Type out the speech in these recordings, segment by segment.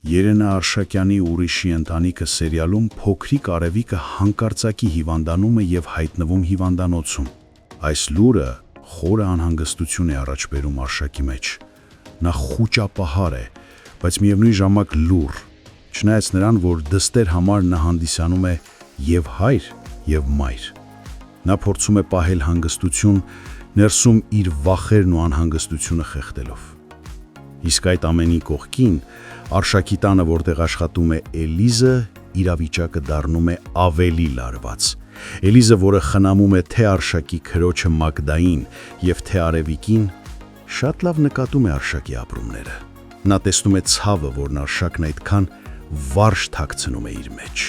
Երենա Արշակյանի «Ուրիշի ընտանիքը» սերիալում փոքրիկ Արևիկը հանկարծակի հիվանդանում է և հայտնվում հիվանդանոցում։ Այս լուրը խորը անհանգստություն է առաջ բերում Արշակի մեջ։ Նա խուճապահար է, բայց միևնույն ժամանակ լուռ, չնայած նրան, որ դստեր համար նա հանդիսանում է և հայր, և մայր։ Նա փորձում է պահել հանգստություն, ներսում իր վախերն ու անհանգստությունը խեղդելով։ Իսկ այդ ամենի կողքին Արշակի տանը, որտեղ աշխատում է Էլիզը, իրավիճակը դառնում է ավելի լարված։ Էլիզը, որը խնամում է թե Արշակի քրոջը Մագդային և թե Արևիկին, շատ լավ նկատում է Արշակի ապրումները։ Նա տեսնում է ցավը, որն Արշակն այդքան վարժ թաքցնում է իր մեջ։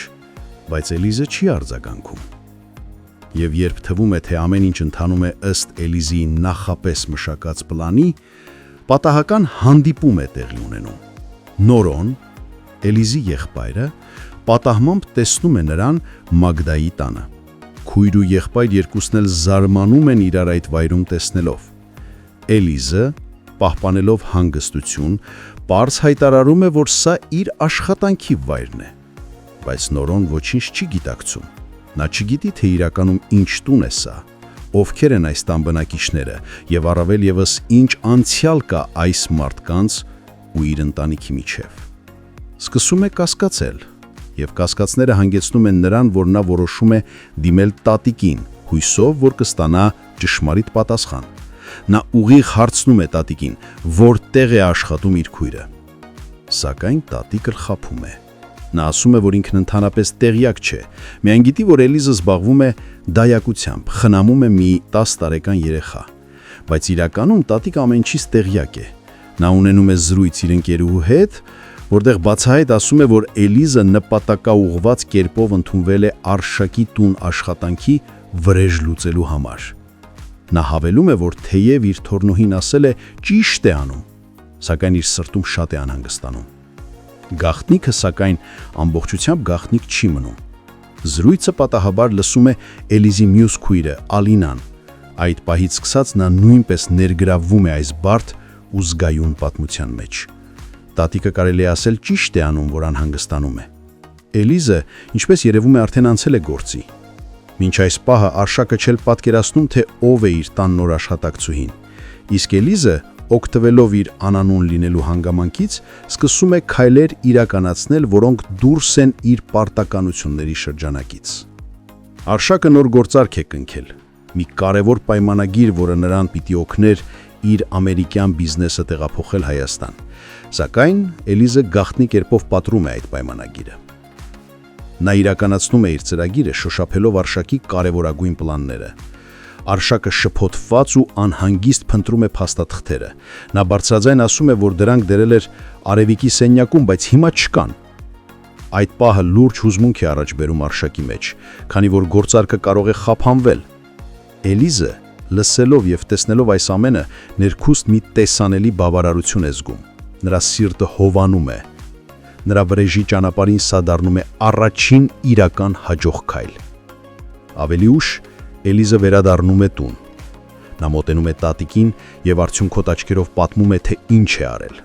Բայց Էլիզը չի արձագանքում։ Եվ երբ թվում է, թե ամեն ինչ ընթանում է ըստ Էլիզիի նախապես մշակած պլանի, պատահական հանդիպում է տեղի ունենում։ Նորոն, Էլիզի եղբայրը, պատահմամբ տեսնում է նրան Մագդայի տանը։ Քույր ու եղբայր երկուսն էլ զարմանում են իրար այդ վայրում տեսնելով։ Էլիզը, պահպանելով հանգստություն, պարզ հայտարարում է, որ սա իր աշխատանքի վայրն է։ Բայց Նորոն ոչինչ չի գիտակցում։ Նա չգիտի, թե իրականում ինչ տուն է սա, ովքեր են այս տան բնակիչները և առավել ևս ինչ անցյալ կա այս մարդկանց ու իր ընտանիքի միջև։ Սկսում է կասկածել, և կասկածները հանգեցնում են նրան, որ նա որոշում է դիմել տատիկին, հույսով, որ կստանա ճշմարիտ պատասխան։ Նա ուղիղ հարցնում է տատիկին, որտեղ է աշխատում իր քույրը։ Սակայն տատիկը խաբում է։ Նա ասում է, որ ինքն ընդհանրապես տեղյակ չէ, միայն գիտի, որ Էլիզը զբաղվում է դայակությամբ, խնամում է մի 10 տարեկան երեխա։ Բայց իրականում տատիկը ամեն ինչից տեղյակ է։ Նա ունենում է զրույց իր ընկերուհու հետ, որտեղ բացահայտ ասում է, որ Էլիզը նպատակաուղղված կերպով ընդունվել է Արշակի տուն աշխատանքի վրեժ լուծելու համար։ Նա հավելում է, որ թեև իր թորնուհին ասել է ճիշտ է անում, սակայն իր սրտում շատ է անհանգստանում։ Գաղտնիքը, սակայն, ամբողջությամբ գաղտնիք չի մնում։ Զրույցը պատահաբար լսում է Էլիզի մյուս քույրը Ալինան։ Այդ պահից սկսած նա նույնպես ներգրավվում է այս բարդ ու զգայուն պատմության մեջ։ Տատիկը կարելի է ասել ճիշտ է անում, որ անհանգստանում է։ Էլիզը, ինչպես երևում է, արդեն անցել է գործի։ Մինչ այս պահը Արշակը չէր պատկերացնում, թե ով է իր տան նոր աշխատակցուհին։ Իսկ Էլիզը, օգտվելով իր անանուն լինելու հանգամանքից, սկսում է քայլեր իրականացնել, որոնք դուրս են իր պարտականությունների շրջանակից։ Արշակը նոր գործարք է կնքել, մի կարևոր պայմանագիր, որը նրան պիտի օգներ իր ամերիկյան բիզնեսը տեղափոխել Հայաստան։ Սակայն Էլիզը գաղտնի կերպով պատռում է այդ պայմանագիրը։ Նա իրականացնում է իր ծրագիրը, շոշափելով Արշակի կարևորագույն պլանները։ Արշակը շփոթված ու անհանգիստ փնտրում է փաստաթղթերը։ Նա բարձրաձայն ասում է, որ դրանք դրել էր Արևիկի սենյակում, բայց հիմա չկան։ Այդ պահը լուրջ հուզմունք է առաջ բերում Արշակի մեջ, քանի որ գործարքը կարող է խափանվել։ Էլիզը, լսելով և տեսնելով այս ամենը, ներքուստ մի տեսանելի բավարարություն է զգում։ Նրա սիրտը հովանում է։ Նրա վրեժի ճանապարհին սա դառնում է առաջին իրական հաջող քայլ։ Ավելի ուշ Էլիզը վերադառնում է տուն։ Նա մոտենում է տատիկին և արդյունքոտ աչքերով պատմում է, թե ինչ է արել։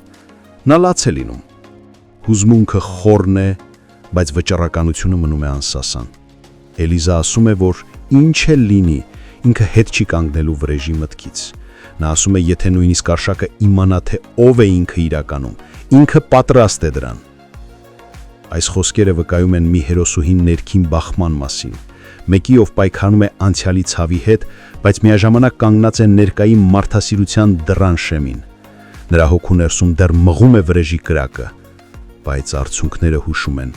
Նա լաց է լինում։ Հուզմունքը խորն է, բայց վճռականությունը մնում է անսասան։ Էլիզա ասում է, որ ինչ էլ լինի, ինքը հետ չի կանգնելու վրեժի մտքից։ Նա ասում է, եթե նույնիսկ Արշակը իմանա, թե ով է ինքը իրականում, ինքը պատրաստ է դրան։ Այս խոսքերը վկայում են մի հերոսուհին ներքին բախման մասին, մեկի, ով պայքարում է անցյալի ցավի հետ, բայց միաժամանակ կանգնած է ներկայի մարդասիրության դռան շեմին։ Նրա հոգու ներսում դեռ մղում է վրեժի կրակը, բայց արդյունքները հուշում են,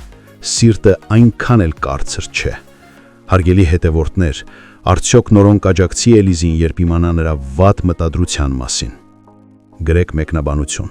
սիրտը այնքան էլ կարծր չէ։ Հարգելի հետևորդներ, արդյոք Նորոն կաջակցի Էլիզին, երբ իմանա նրա վատ մտադրության մասին։ Գրեք մեկնաբանություն։